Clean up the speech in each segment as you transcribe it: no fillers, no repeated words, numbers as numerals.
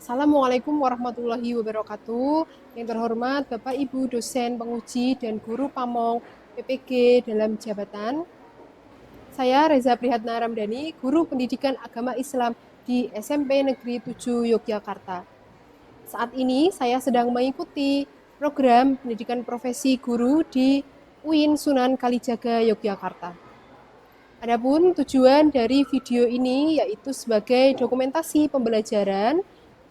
Assalamualaikum warahmatullahi wabarakatuh. Yang terhormat Bapak Ibu dosen penguji dan guru pamong PPG dalam jabatan. Saya Reza Prihatna Ramdhani, guru pendidikan agama Islam di SMP Negeri 7 Yogyakarta. Saat ini saya sedang mengikuti program pendidikan profesi guru di UIN Sunan Kalijaga Yogyakarta. Adapun tujuan dari video ini yaitu sebagai dokumentasi pembelajaran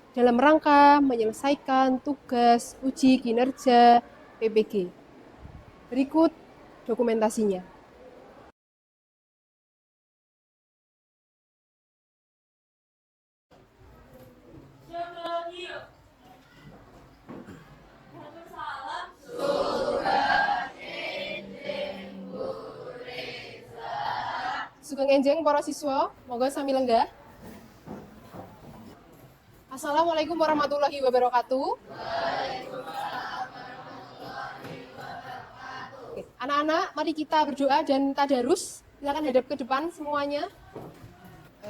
dalam rangka menyelesaikan tugas uji kinerja PPG. Berikut dokumentasinya. Sugeng enjing para siswa, monggo sami lenggah. Assalamualaikum warahmatullahi wabarakatuh. Oke, anak-anak, mari kita berdoa dan tadarus. Silakan hadap ke depan semuanya.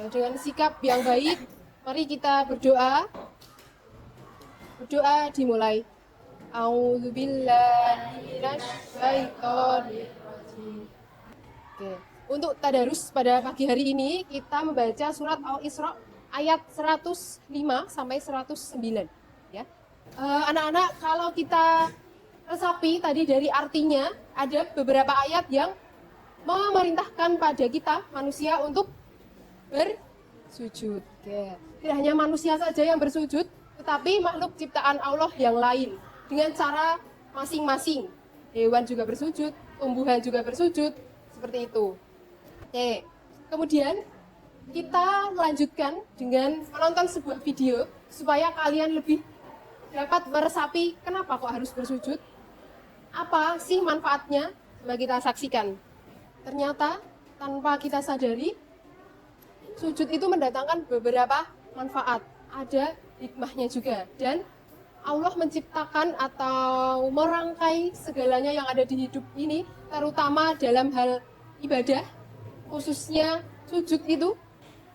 Dengan sikap yang baik, mari kita berdoa. Berdoa dimulai. A'udzubillahi minasyaitonirrajim. Oke, untuk tadarus pada pagi hari ini kita membaca surat Al-Isra ayat 105 sampai 109 ya. Anak-anak, kalau kita resapi tadi dari artinya, ada beberapa ayat yang memerintahkan pada kita manusia untuk bersujud. Oke. Tidak hanya manusia saja yang bersujud, tetapi makhluk ciptaan Allah yang lain dengan cara masing-masing. Hewan juga bersujud, tumbuhan juga bersujud, seperti itu. Oke. Kemudian kita lanjutkan dengan menonton sebuah video supaya kalian lebih dapat meresapi kenapa kok harus bersujud. Apa sih manfaatnya? Coba kita saksikan. Ternyata tanpa kita sadari, sujud itu mendatangkan beberapa manfaat. Ada hikmahnya juga. Dan Allah menciptakan atau merangkai segalanya yang ada di hidup ini, terutama dalam hal ibadah, khususnya sujud itu,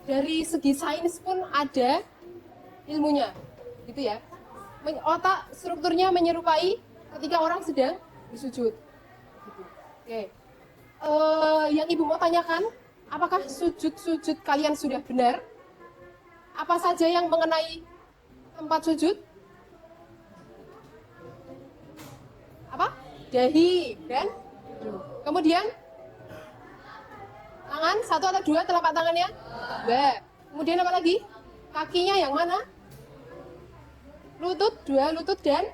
dari segi sains pun ada ilmunya, gitu ya. Otak strukturnya menyerupai ketika orang sedang bersujud. Gitu. Oke. Yang ibu mau tanyakan, apakah sujud-sujud kalian sudah benar? Apa saja yang mengenai tempat sujud? Apa? Dahi dan kemudian tangan, satu atau dua telapak tangannya? Dua. Kemudian apa lagi? Kakinya yang mana? Lutut, dua lutut dan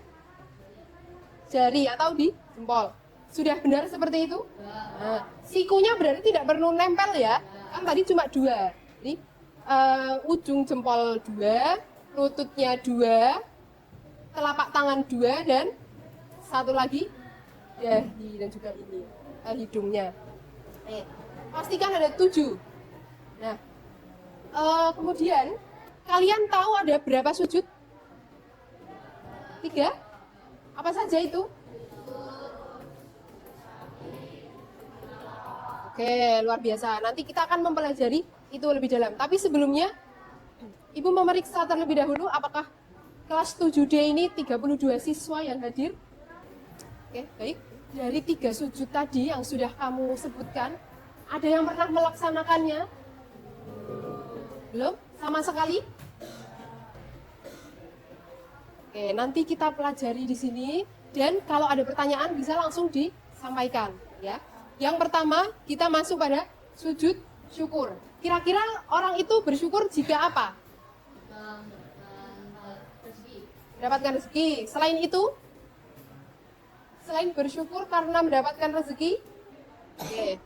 jari atau di jempol. Sudah benar seperti itu? Nah, sikunya berarti tidak perlu nempel ya. Kan tadi cuma dua. Jadi ujung jempol dua, lututnya dua, telapak tangan dua, dan satu lagi dahi dan juga ini hidungnya. Pastikan ada 7. Nah, kemudian kalian tahu ada berapa sujud? 3? Apa saja itu? Oke, luar biasa. Nanti kita akan mempelajari itu lebih dalam. Tapi sebelumnya, Ibu memeriksa terlebih dahulu apakah kelas 7D ini 32 siswa yang hadir. Oke, baik. Dari 3 sujud tadi yang sudah kamu sebutkan, ada yang pernah melaksanakannya? Belum? Sama sekali? Oke, nanti kita pelajari di sini, dan kalau ada pertanyaan bisa langsung disampaikan ya. Yang pertama, kita masuk pada sujud syukur. Kira-kira orang itu bersyukur jika apa? Mendapatkan rezeki. Selain itu? Selain bersyukur karena mendapatkan rezeki? Oke.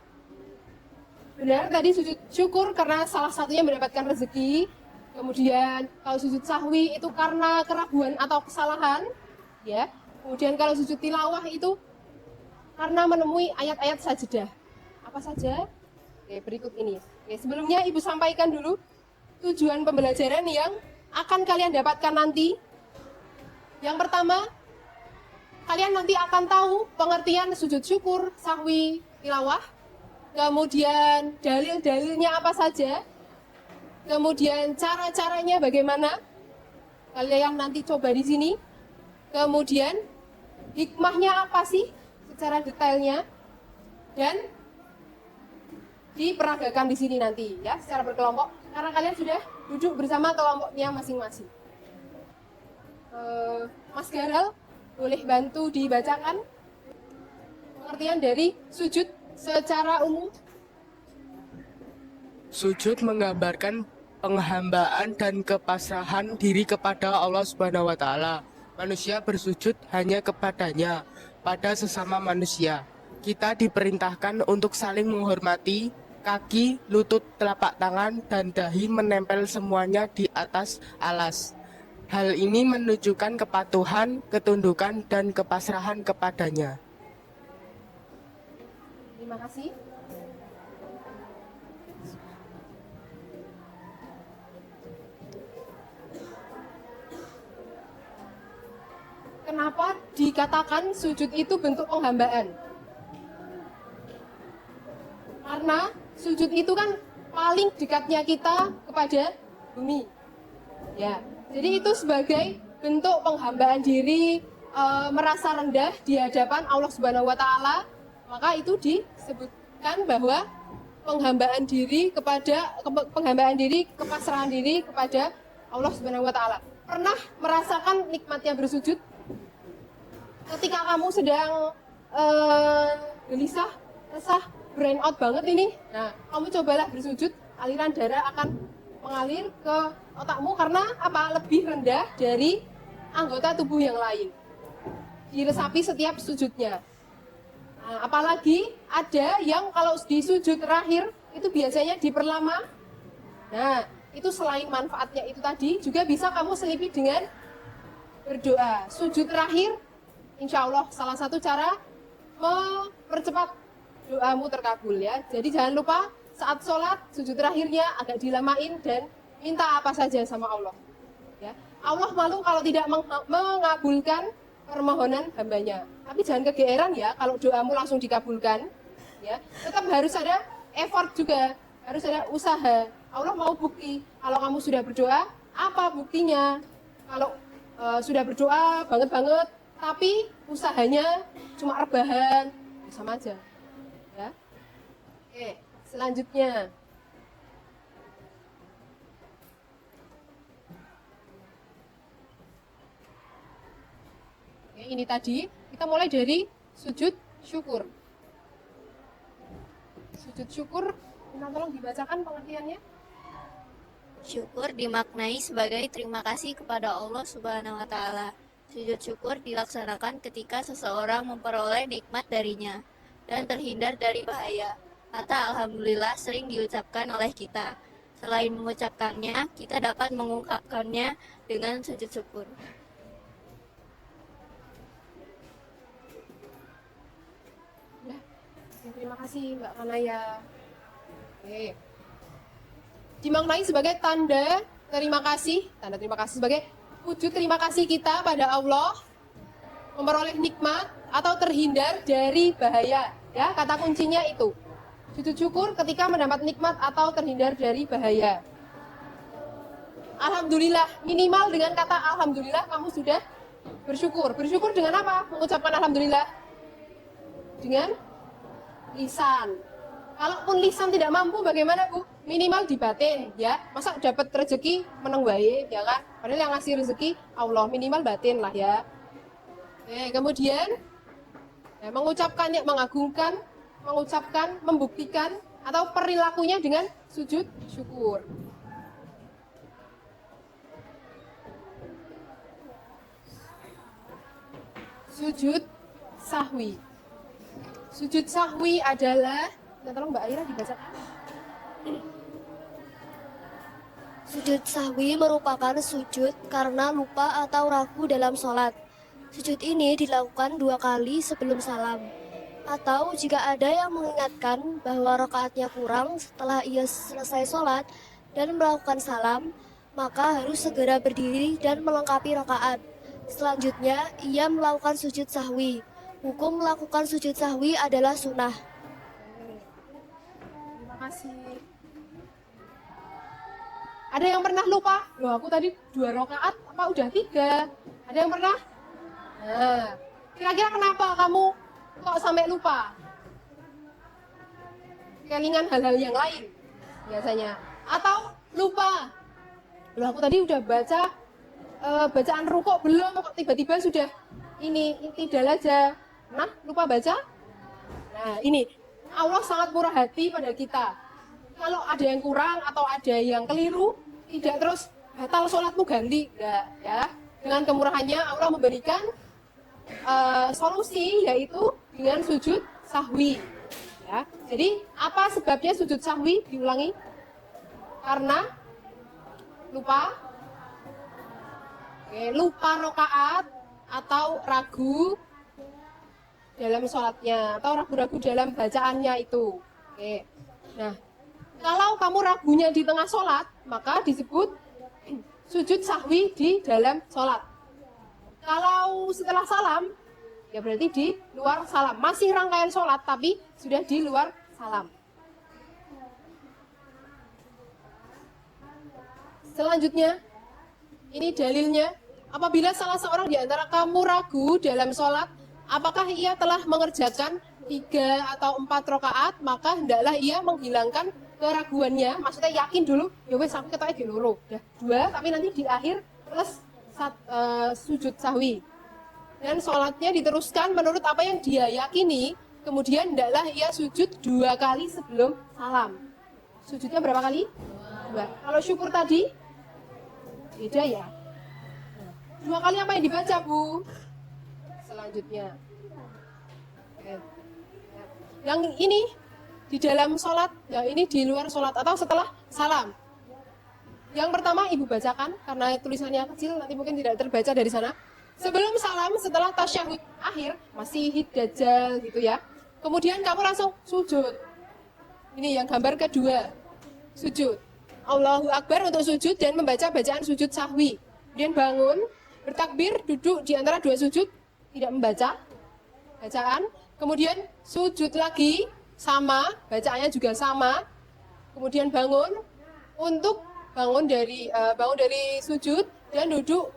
Benar, tadi sujud syukur karena salah satunya mendapatkan rezeki. Kemudian kalau sujud sahwi itu karena keraguan atau kesalahan, ya. Kemudian kalau sujud tilawah itu karena menemui ayat-ayat sajadah. Apa saja? Oke, berikut ini. Oke, sebelumnya Ibu sampaikan dulu tujuan pembelajaran yang akan kalian dapatkan nanti. Yang pertama, kalian nanti akan tahu pengertian sujud syukur, sahwi, tilawah. Kemudian dalil-dalilnya apa saja. Kemudian cara-caranya bagaimana. Kalian nanti coba di sini. Kemudian hikmahnya apa sih secara detailnya, dan diperagakan di sini nanti ya secara berkelompok karena kalian sudah duduk bersama kelompoknya masing-masing. Mas Garal boleh bantu dibacakan pengertian dari sujud secara umum? Sujud menggambarkan penghambaan dan kepasrahan diri kepada Allah Subhanahu wa taala. Manusia bersujud hanya kepadanya pada sesama manusia. Kita diperintahkan untuk saling menghormati, kaki, lutut, telapak tangan, dan dahi menempel semuanya di atas alas. Hal ini menunjukkan kepatuhan, ketundukan, dan kepasrahan kepadanya. Terima kasih. Kenapa dikatakan sujud itu bentuk penghambaan? Karena sujud itu kan paling dekatnya kita kepada bumi. Ya, jadi itu sebagai bentuk penghambaan diri, merasa rendah di hadapan Allah Subhanahu wa taala, maka itu disebutkan bahwa penghambaan diri, kepasrahan diri kepada Allah Subhanahu wa taala. Pernah merasakan nikmatnya bersujud? Ketika kamu sedang gelisah, resah, brain out banget ini, nah kamu cobalah bersujud, aliran darah akan mengalir ke otakmu karena apa? Lebih rendah dari anggota tubuh yang lain. Diresapi setiap sujudnya. Nah, apalagi ada yang kalau di sujud terakhir itu biasanya diperlama. Nah, itu selain manfaatnya itu tadi, juga bisa kamu selipi dengan berdoa. Sujud terakhir, insya Allah salah satu cara mempercepat doamu terkabul ya. Jadi jangan lupa saat sholat sujud terakhirnya agak dilamain dan minta apa saja sama Allah. Ya, Allah malu kalau tidak mengabulkan permohonan hambanya. Tapi jangan kegeeran ya kalau doamu langsung dikabulkan. Ya, tetap harus ada effort juga, harus ada usaha. Allah mau bukti. Kalau kamu sudah berdoa, apa buktinya? Kalau sudah berdoa banget-banget, tapi usahanya cuma rebahan, sama aja. Ya. Oke, selanjutnya. Oke, ini tadi kita mulai dari sujud syukur. Sujud syukur, minta tolong dibacakan pengertiannya. Syukur dimaknai sebagai terima kasih kepada Allah Subhanahu wa taala. Sujud syukur dilaksanakan ketika seseorang memperoleh nikmat darinya dan terhindar dari bahaya. Kata alhamdulillah sering diucapkan oleh kita. Selain mengucapkannya, kita dapat mengungkapkannya dengan sujud syukur. Ya, terima kasih Mbak Kanaya. Oke. Dimaknai sebagai tanda terima kasih sebagai wujud terima kasih kita pada Allah, memperoleh nikmat atau terhindar dari bahaya. Ya, kata kuncinya itu. Sujud syukur ketika mendapat nikmat atau terhindar dari bahaya. Alhamdulillah, minimal dengan kata alhamdulillah kamu sudah bersyukur. Bersyukur dengan apa? Mengucapkan alhamdulillah dengan lisan. Kalaupun lisan tidak mampu bagaimana Bu? Minimal di batin ya. Masa dapat rezeki meneng wae ya kan? Padahal yang ngasih rezeki Allah, minimal batin lah ya. Kemudian ya, mengucapkannya, mengagungkan, mengucapkan, membuktikan atau perilakunya dengan sujud syukur. Sujud sahwi. Sujud sahwi adalah, tolong Mbak Aira dibacakan. Sujud sahwi merupakan sujud karena lupa atau ragu dalam sholat. Sujud ini dilakukan 2 kali sebelum salam. Atau jika ada yang mengingatkan bahwa rakaatnya kurang setelah ia selesai sholat dan melakukan salam, maka harus segera berdiri dan melengkapi rakaat. Selanjutnya, ia melakukan sujud sahwi. Hukum melakukan sujud sahwi adalah sunnah. Terima kasih. Ada yang pernah lupa? Loh, aku tadi 2 rakaat apa udah 3? Ada yang pernah? Nah, kira-kira kenapa kamu kok sampai lupa? Kelingan hal-hal yang lain biasanya. Atau lupa? Loh, aku tadi udah baca bacaan rukuk belum? Kok tiba-tiba sudah ini tidak aja. Nah, lupa baca? Nah, ini Allah sangat murah hati pada kita. Kalau ada yang kurang atau ada yang keliru, tidak terus batal sholatmu ganti, enggak ya. Dengan kemurahannya Allah memberikan solusi, yaitu dengan sujud sahwi. Ya. Jadi apa sebabnya sujud sahwi? Diulangi. Karena lupa, lupa rakaat atau ragu dalam sholatnya atau ragu-ragu dalam bacaannya itu. Oke. Nah, kalau kamu ragunya di tengah sholat, maka disebut sujud sahwi di dalam sholat. Kalau setelah salam, ya berarti di luar salam. Masih rangkaian sholat, tapi sudah di luar salam. Selanjutnya, ini dalilnya. Apabila salah seorang di antara kamu ragu dalam sholat, apakah ia telah mengerjakan 3 atau 4 rakaat, maka hendaklah ia menghilangkan keraguannya. Maksudnya yakin dulu, ya wes aku ketoknya di loro, udah 2, tapi nanti di akhir plus sujud sahwi. Dan sholatnya diteruskan menurut apa yang dia yakini. Kemudian hendaklah ia sujud 2 kali sebelum salam. Sujudnya berapa kali? 2. Kalau syukur tadi, beda ya. 2 kali apa yang dibaca, Bu? Selanjutnya. Yang ini di dalam sholat, yang ini di luar sholat atau setelah salam. Yang pertama ibu bacakan, karena tulisannya kecil nanti mungkin tidak terbaca dari sana. Sebelum salam, setelah tasyahud akhir, masih hidajal gitu ya. Kemudian kamu langsung sujud. Ini yang gambar kedua, sujud. Allahu Akbar untuk sujud dan membaca bacaan sujud sahwi. Kemudian bangun, bertakbir, duduk di antara 2 sujud, tidak membaca bacaan. Kemudian sujud lagi, sama, bacaannya juga sama. Kemudian bangun untuk bangun dari sujud dan duduk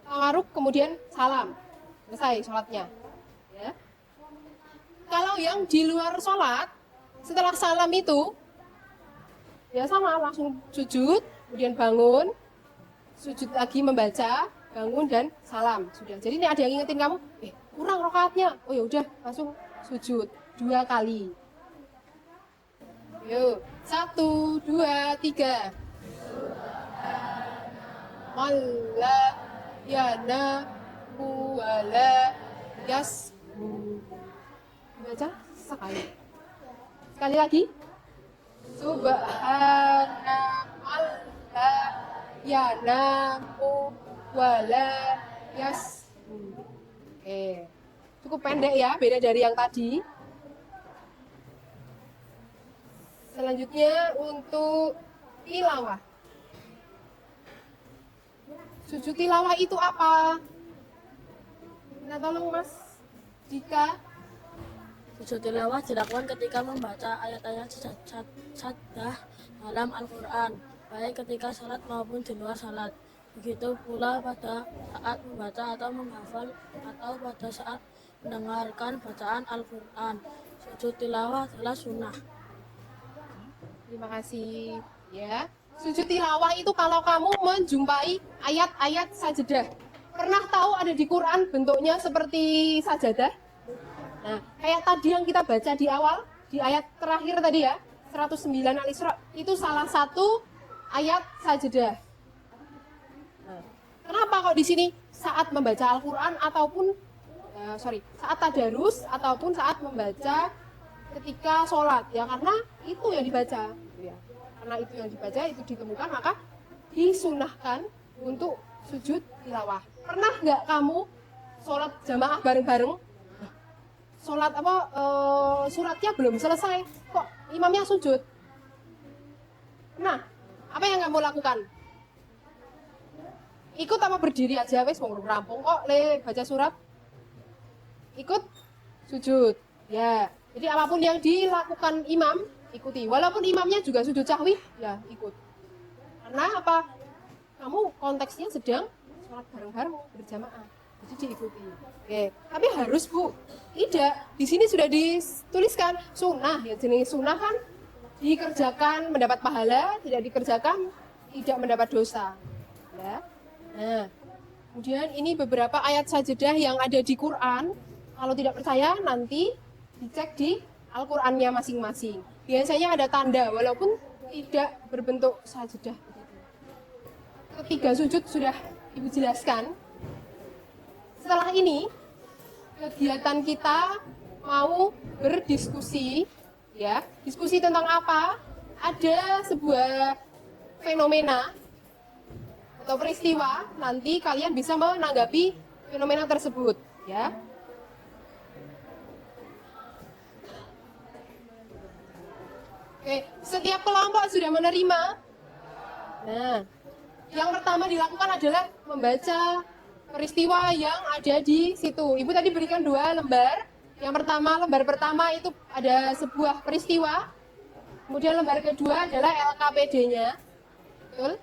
tawaruk, kemudian salam. Selesai sholatnya. Ya. Kalau yang di luar sholat, setelah salam itu, ya sama, langsung sujud, kemudian bangun, sujud lagi membaca, bangun dan salam. Sudah. Jadi ini ada yang ngingetin kamu, kurang rakaatnya. Oh ya udah, langsung sujud 2 kali. Yuk, 1, 2, 3. Wala yana wala yasbu. Baca sekali. Sekali lagi. Subhanallah yanamu wala yasbu. Oke. Cukup pendek ya, beda dari yang tadi. Selanjutnya untuk tilawah. Sujud tilawah itu apa? Minta tolong Mas Dika. Sujud tilawah dilakukan ketika membaca ayat-ayat sajdah dalam Al-Quran, baik ketika salat maupun di luar salat. Begitu pula pada saat membaca atau menghafal atau pada saat mendengarkan bacaan Al-Quran. Sujud tilawah adalah sunnah. Terima kasih. Ya, sujud tilawah itu kalau kamu menjumpai ayat-ayat sajadah. Pernah tahu ada di Quran bentuknya seperti sajadah? Nah, kayak tadi yang kita baca di awal, di ayat terakhir tadi ya, 109 Al-Isra, itu salah satu ayat sajadah. Nah, kenapa kok di sini saat membaca Al-Quran ataupun saat tadarus ataupun saat membaca ketika sholat, ya karena itu yang dibaca, ya. Karena itu yang dibaca, itu ditemukan, maka disunahkan untuk sujud tilawah. Pernah nggak kamu sholat jamaah bareng-bareng? Sholat suratnya belum selesai, kok imamnya sujud? Nah, apa yang kamu lakukan? Ikut apa berdiri aja, wes mau rampung kok baca surat? Ikut sujud, ya. Jadi apapun yang dilakukan imam, ikuti. Walaupun imamnya juga sujud sahwi, ya ikut. Karena apa? Kamu konteksnya sedang sholat bareng-bareng berjamaah, jadi diikuti. Oke, tapi harus Bu? Tidak. Di sini sudah dituliskan sunnah. Ya jenis sunnah kan dikerjakan mendapat pahala, tidak dikerjakan tidak mendapat dosa. Ya. Nah, kemudian ini beberapa ayat sajadah yang ada di Quran. Kalau tidak percaya nanti dicek di Al-Qur'annya masing-masing. Biasanya ada tanda walaupun tidak berbentuk sajadah. Ketiga sujud sudah Ibu jelaskan. Setelah ini kegiatan kita mau berdiskusi, ya. Diskusi tentang apa? Ada sebuah fenomena atau peristiwa, nanti kalian bisa menanggapi fenomena tersebut, ya. Oke, setiap kelompok sudah menerima. Nah, yang pertama dilakukan adalah membaca peristiwa yang ada di situ. Ibu tadi berikan 2 lembar. Yang pertama, lembar pertama itu ada sebuah peristiwa. Kemudian lembar kedua adalah LKPD-nya. Betul?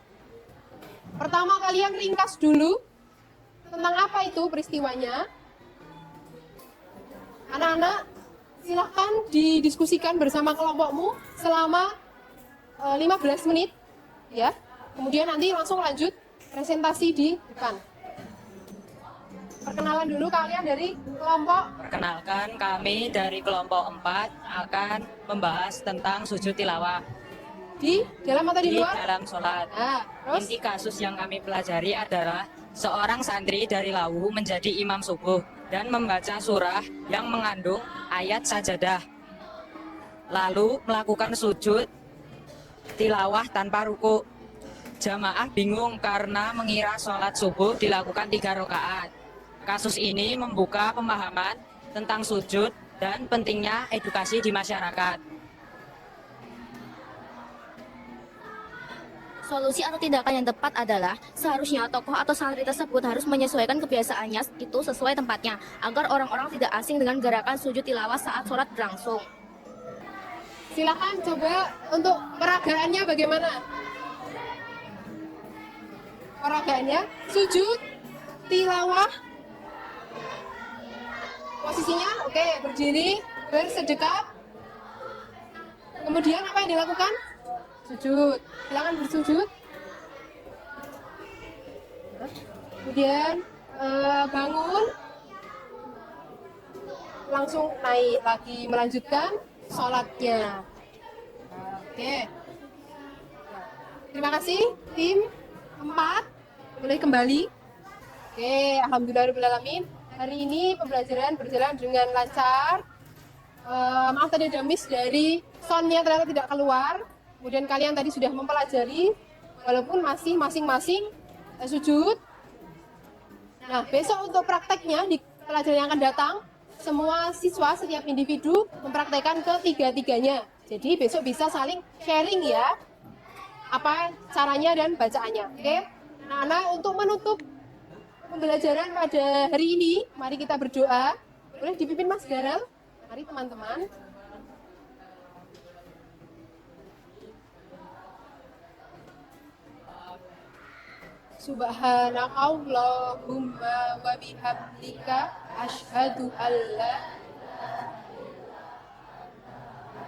Pertama kalian ringkas dulu tentang apa itu peristiwanya. Anak-anak, silahkan didiskusikan bersama kelompokmu selama 15 menit. Ya. Kemudian nanti langsung lanjut presentasi di depan. Perkenalan dulu kalian dari kelompok. Perkenalkan, kami dari kelompok 4 akan membahas tentang sujud tilawah Di dalam atau di di luar? dalam sholat. Nah, terus Inti kasus yang kami pelajari adalah seorang santri dari Lawu menjadi imam subuh dan membaca surah yang mengandung ayat sajadah. Lalu melakukan sujud tilawah tanpa ruku. Jamaah bingung karena mengira sholat subuh dilakukan 3 rakaat. Kasus ini membuka pemahaman tentang sujud dan pentingnya edukasi di masyarakat. Solusi atau tindakan yang tepat adalah seharusnya tokoh atau santri tersebut harus menyesuaikan kebiasaannya itu sesuai tempatnya agar orang-orang tidak asing dengan gerakan sujud tilawah saat sholat berlangsung. silakan coba untuk peragaannya bagaimana? Peragaannya sujud tilawah. Posisinya oke, berdiri, bersedekap. Kemudian apa yang dilakukan? Sujud. Silakan bersujud. Kemudian bangun. Langsung naik lagi melanjutkan sholatnya. Oke. Terima kasih tim 4. Boleh kembali. Oke, alhamdulillahirobbilalamin. Hari ini pembelajaran berjalan dengan lancar. Maaf tadi ada miss dari soundnya ternyata tidak keluar. Kemudian kalian tadi sudah mempelajari walaupun masih masing-masing sujud. Nah, besok untuk prakteknya di pelajaran yang akan datang, semua siswa setiap individu mempraktekkan ketiga-tiganya. Jadi besok bisa saling sharing ya, apa caranya dan bacaannya. Oke? Nah, untuk menutup pembelajaran pada hari ini, mari kita berdoa. Boleh dipimpin Mas Garal? Mari teman-teman. Subhanakallahumma wa bihamdika asyhadu an la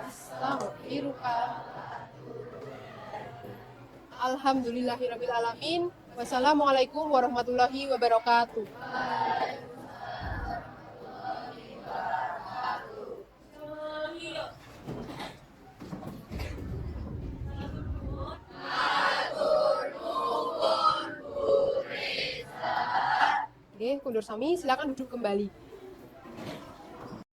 astaghfiruka. Alhamdulillahirabbil alamin. Wassalamualaikum warahmatullahi wabarakatuh. Oke, kundur sami, silakan duduk kembali.